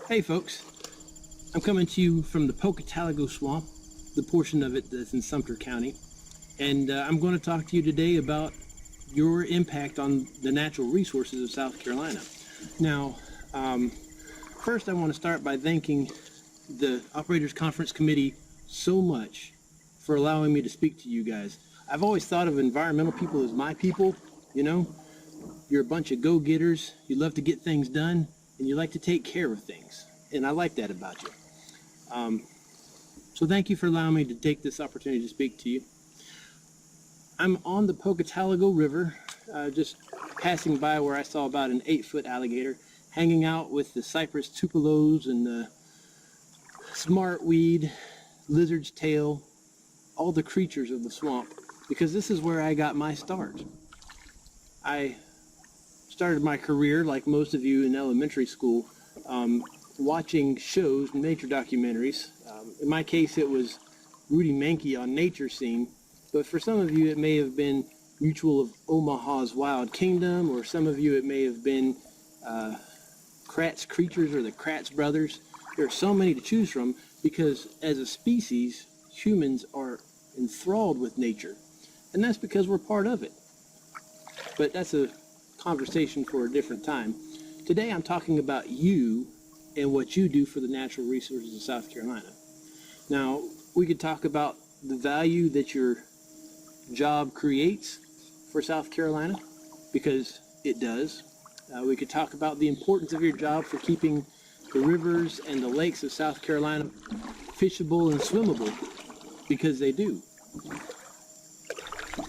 Hey folks, I'm coming to you from the Pocatello Swamp, the portion of it that's in Sumter County, and I'm going to talk to you today about your impact on the natural resources of South Carolina. Now, first I want to start by thanking the Operators Conference Committee so much for allowing me to speak to you guys. I've always thought of environmental people as my people, you know. You're a bunch of go-getters, you love to get things done, and you like to take care of things. And I like that about you. So thank you for allowing me to take this opportunity to speak to you. I'm on the Pocatello River, just passing by where I saw about an 8-foot alligator, hanging out with the cypress tupelos and the smartweed, lizard's tail, all the creatures of the swamp, because this is where I got my start. I started my career, like most of you in elementary school, watching shows, nature documentaries. In my case, it was Rudy Mankey on Nature Scene, but for some of you it may have been Mutual of Omaha's Wild Kingdom, or some of you it may have been Kratz Creatures or the Kratz Brothers. There are so many to choose from because as a species, humans are enthralled with nature, and that's because we're part of it. But that's a conversation for a different time. Today I'm talking about you and what you do for the natural resources of South Carolina. Now, we could talk about the value that your job creates for South Carolina, because it does. We could talk about the importance of your job for keeping the rivers and the lakes of South Carolina fishable and swimmable, because they do.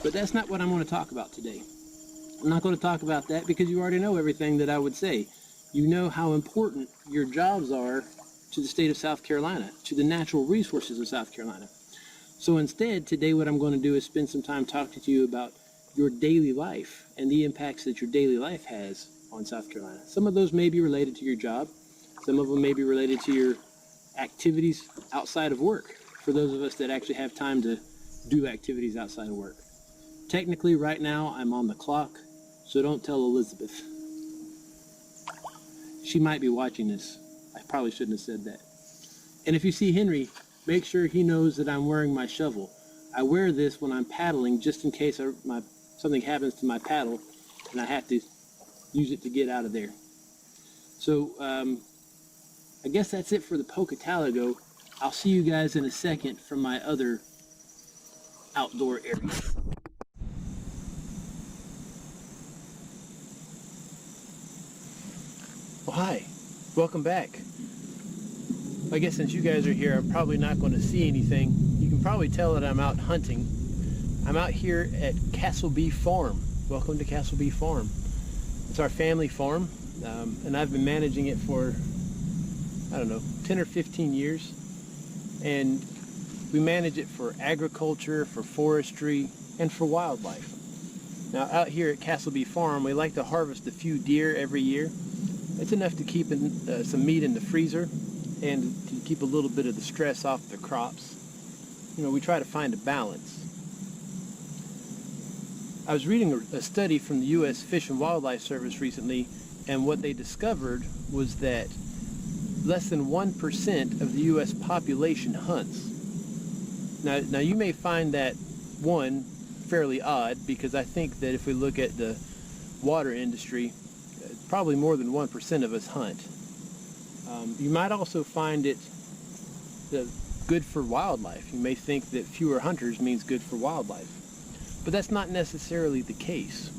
But that's not what I'm going to talk about today. I'm not going to talk about that because you already know everything that I would say. You know how important your jobs are to the state of South Carolina, to the natural resources of South Carolina. So instead, today what I'm going to do is spend some time talking to you about your daily life and the impacts that your daily life has on South Carolina. Some of those may be related to your job. Some of them may be related to your activities outside of work, for those of us that actually have time to do activities outside of work. Technically, right now, I'm on the clock, so don't tell Elizabeth. She might be watching this. I probably shouldn't have said that. And if you see Henry, make sure he knows that I'm wearing my shovel. I wear this when I'm paddling just in case something happens to my paddle and I have to use it to get out of there. So I guess that's it for the Pocatello. I'll see you guys in a second from my other outdoor area. Well, hi, welcome back. I guess since you guys are here, I'm probably not going to see anything. You can probably tell that I'm out hunting. I'm out here at Castleby Farm. Welcome to Castleby Farm. It's our family farm, and I've been managing it for, I don't know, 10 or 15 years. And we manage it for agriculture, for forestry, and for wildlife. Now, out here at Castleby Farm, we like to harvest a few deer every year. It's enough to keep some meat in the freezer and to keep a little bit of the stress off the crops. You know, we try to find a balance. I was reading a study from the U.S. Fish and Wildlife Service recently, and what they discovered was that less than 1% of the U.S. population hunts. Now you may find that, one, fairly odd, because I think that if we look at the water industry, probably more than 1% of us hunt. You might also find it good for wildlife. You may think that fewer hunters means good for wildlife. But that's not necessarily the case.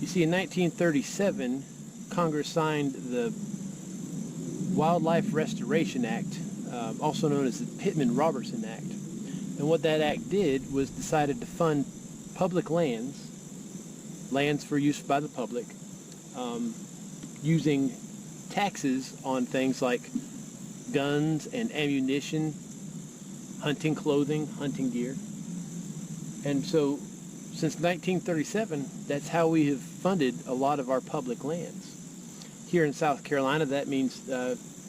You see, in 1937, Congress signed the Wildlife Restoration Act, also known as the Pittman-Robertson Act. And what that act did was decided to fund public lands for use by the public, using taxes on things like guns and ammunition, hunting clothing, hunting gear. And so since 1937, that's how we have funded a lot of our public lands. Here in South Carolina, that means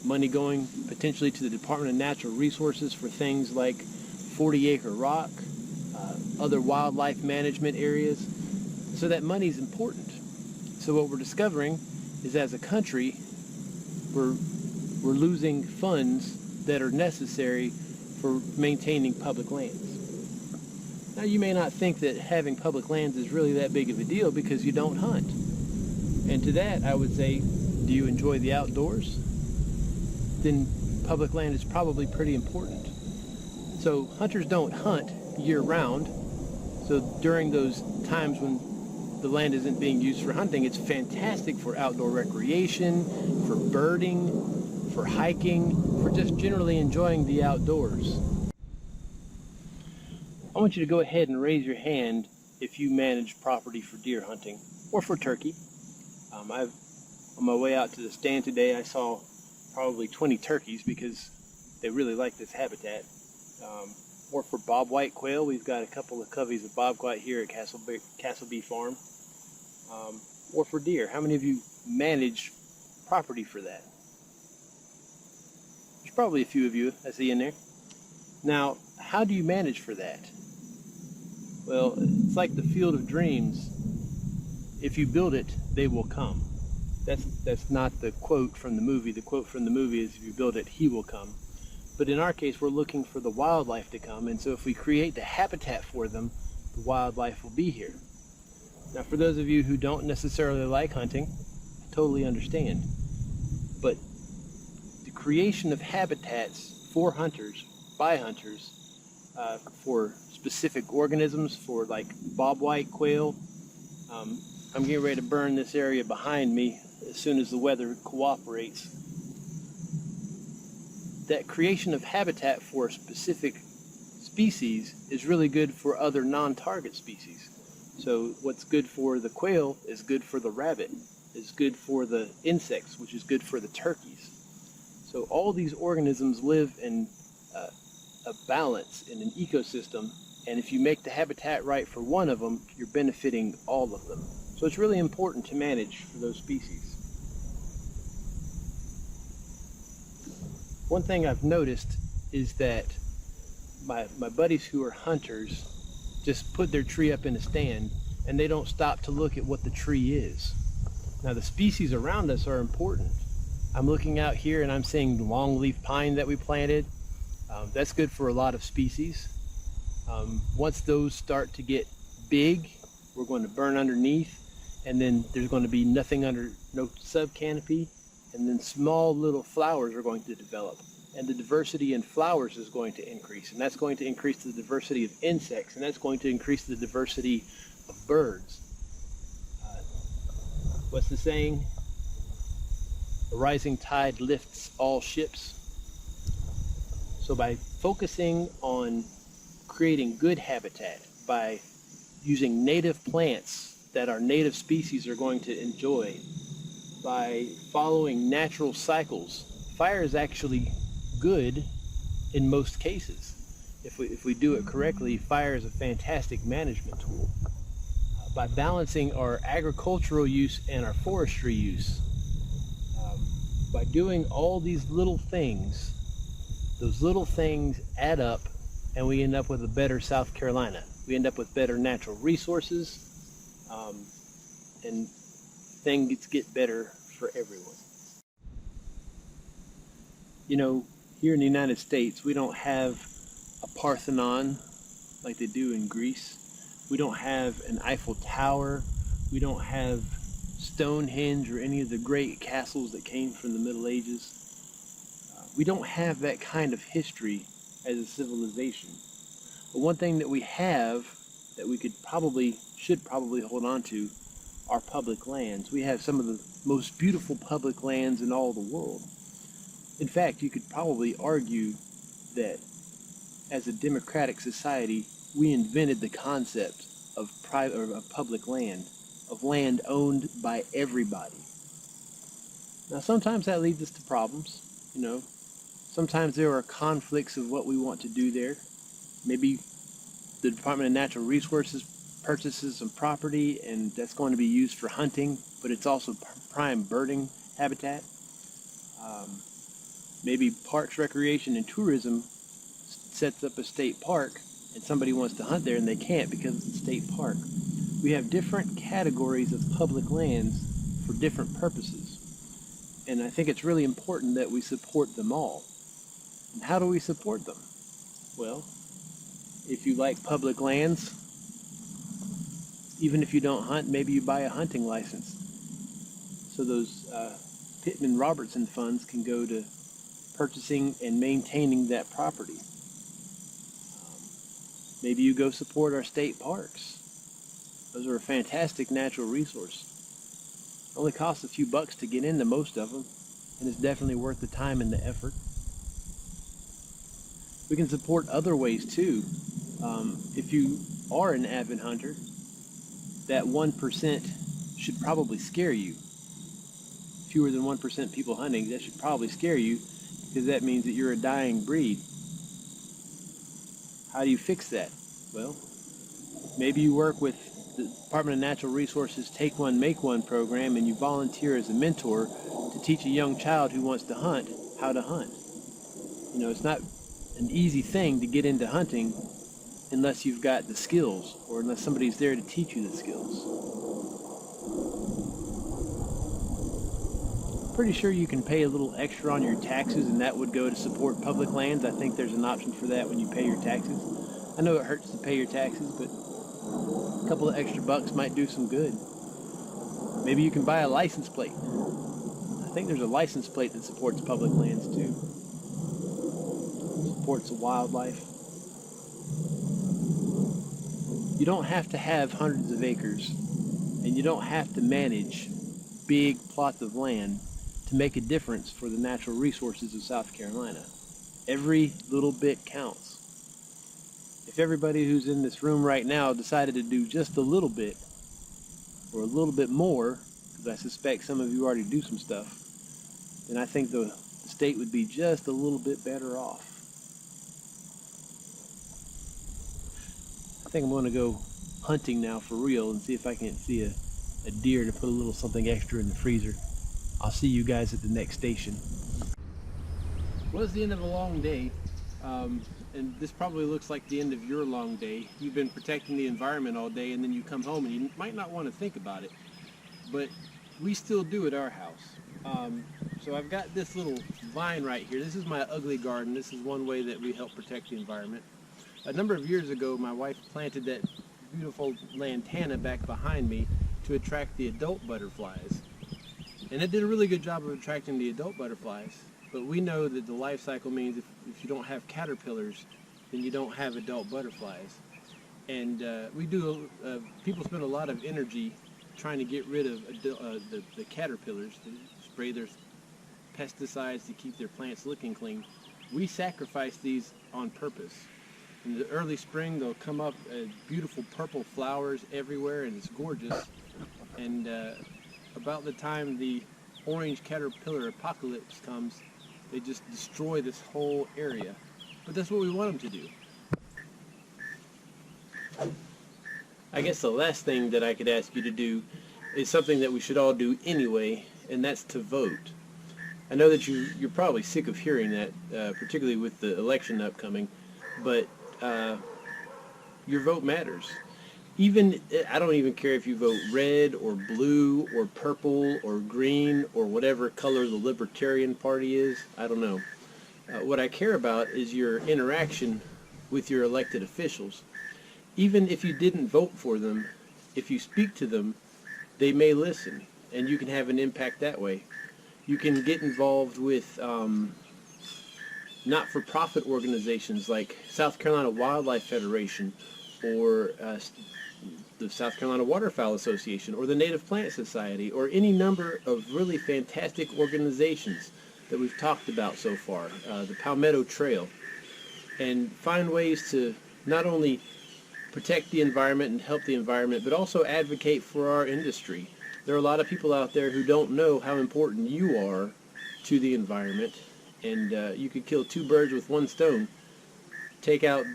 money going potentially to the Department of Natural Resources for things like 40-acre rock, other wildlife management areas. So that money is important. So what we're discovering is, as a country, we're we're losing funds that are necessary for maintaining public lands. Now, you may not think that having public lands is really that big of a deal because you don't hunt. And to that, I would say, do you enjoy the outdoors? Then public land is probably pretty important. So hunters don't hunt year-round. So during those times when the land isn't being used for hunting, it's fantastic for outdoor recreation, for birding, for hiking, for just generally enjoying the outdoors. I want you to go ahead and raise your hand if you manage property for deer hunting or for turkey. On my way out to the stand today, I saw probably 20 turkeys because they really like this habitat. Or for bobwhite quail, we've got a couple of coveys of bobwhite here at Castleby Farm. Or for deer, how many of you manage property for that? There's probably a few of you I see in there. Now, how do you manage for that? Well, it's like the field of dreams. If you build it, they will come. That's not the quote from the movie. The quote from the movie is, if you build it, he will come. But in our case, we're looking for the wildlife to come, and so if we create the habitat for them, the wildlife will be here. Now, for those of you who don't necessarily like hunting, I totally understand. But the creation of habitats for hunters, by hunters, for specific organisms, for like bobwhite quail. I'm getting ready to burn this area behind me as soon as the weather cooperates. That creation of habitat for a specific species is really good for other non-target species. So what's good for the quail is good for the rabbit, is good for the insects, which is good for the turkeys. So all these organisms live in a balance in an ecosystem, and if you make the habitat right for one of them, you're benefiting all of them. So it's really important to manage for those species. One thing I've noticed is that my buddies who are hunters just put their tree up in a stand and they don't stop to look at what the tree is. Now, the species around us are important. I'm looking out here and I'm seeing the longleaf pine that we planted. That's good for a lot of species. Once those start to get big, we're going to burn underneath, and then there's going to be nothing under, no subcanopy, and then small little flowers are going to develop, and the diversity in flowers is going to increase, and that's going to increase the diversity of insects, and that's going to increase the diversity of birds. What's the saying? A rising tide lifts all ships. So by focusing on creating good habitat, by using native plants that our native species are going to enjoy, by following natural cycles, fire is actually good in most cases. If we do it correctly, fire is a fantastic management tool. By balancing our agricultural use and our forestry use, by doing all these little things, those little things add up, and we end up with a better South Carolina. We end up with better natural resources, and things get better for everyone. You know, here in the United States, we don't have a Parthenon like they do in Greece. We don't have an Eiffel Tower. We don't have Stonehenge or any of the great castles that came from the Middle Ages. We don't have that kind of history as a civilization. But one thing that we have that we should probably hold on to are public lands. We have some of the most beautiful public lands in all the world. In fact, you could probably argue that as a democratic society, we invented the concept of public land, of land owned by everybody. Now, sometimes that leads us to problems, you know. Sometimes there are conflicts of what we want to do there. Maybe the Department of Natural Resources purchases some property and that's going to be used for hunting, but it's also prime birding habitat. Maybe Parks, Recreation, and Tourism sets up a state park and somebody wants to hunt there and they can't because it's a state park. We have different categories of public lands for different purposes. And I think it's really important that we support them all. And how do we support them? Well, if you like public lands, even if you don't hunt, maybe you buy a hunting license. So those Pittman-Robertson funds can go to purchasing and maintaining that property. Maybe you go support our state parks. Those are a fantastic natural resource. It only costs a few bucks to get into most of them, and it's definitely worth the time and the effort. We can support other ways too. If you are an avid hunter, that 1% should probably scare you. Fewer than 1% people hunting, that should probably scare you, because that means that you're a dying breed. How do you fix that? Well, maybe you work with the Department of Natural Resources Take One, Make One program, and you volunteer as a mentor to teach a young child who wants to hunt how to hunt. You know, it's not an easy thing to get into hunting unless you've got the skills, or unless somebody's there to teach you the skills. Pretty sure you can pay a little extra on your taxes, and that would go to support public lands. I think there's an option for that when you pay your taxes. I know it hurts to pay your taxes, but a couple of extra bucks might do some good. Maybe you can buy a license plate. I think there's a license plate that supports public lands too. Supports the wildlife. You don't have to have hundreds of acres, and you don't have to manage big plots of land to make a difference for the natural resources of South Carolina. Every little bit counts. If everybody who's in this room right now decided to do just a little bit, or a little bit more, because I suspect some of you already do some stuff, then I think the state would be just a little bit better off. I think I'm going to go hunting now for real and see if I can see a deer to put a little something extra in the freezer. I'll see you guys at the next station. Well, it's the end of a long day, and this probably looks like the end of your long day. You've been protecting the environment all day, and then you come home and you might not want to think about it, but we still do at our house. So I've got this little vine right here. This is my ugly garden. This is one way that we help protect the environment. A number of years ago, my wife planted that beautiful lantana back behind me to attract the adult butterflies. And it did a really good job of attracting the adult butterflies. But we know that the life cycle means if you don't have caterpillars, then you don't have adult butterflies. And people spend a lot of energy trying to get rid of the caterpillars, to spray their pesticides to keep their plants looking clean. We sacrifice these on purpose. In the early spring, they'll come up beautiful purple flowers everywhere, and it's gorgeous. And about the time the orange caterpillar apocalypse comes, they just destroy this whole area. But that's what we want them to do. I guess the last thing that I could ask you to do is something that we should all do anyway, and that's to vote. I know that you're probably sick of hearing that, particularly with the election upcoming, but your vote matters. I don't even care if you vote red or blue or purple or green or whatever color the Libertarian Party is. I don't know. What I care about is your interaction with your elected officials. Even if you didn't vote for them, if you speak to them, they may listen, and you can have an impact that way. You can get involved with not-for-profit organizations like South Carolina Wildlife Federation, or the South Carolina Waterfowl Association, or the Native Plant Society, or any number of really fantastic organizations that we've talked about so far, the Palmetto Trail, and find ways to not only protect the environment and help the environment, but also advocate for our industry. There are a lot of people out there who don't know how important you are to the environment, and you could kill two birds with one stone. Take out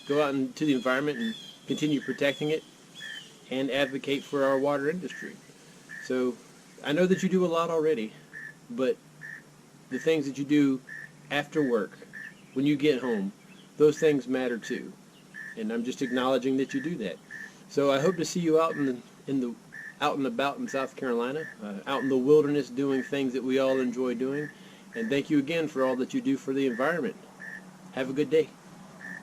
go out into the environment and continue protecting it, and advocate for our water industry. So I know that you do a lot already, but the things that you do after work, when you get home, those things matter too. And I'm just acknowledging that you do that. So I hope to see you out in the out and about in South Carolina, out in the wilderness doing things that we all enjoy doing. And thank you again for all that you do for the environment. Have a good day.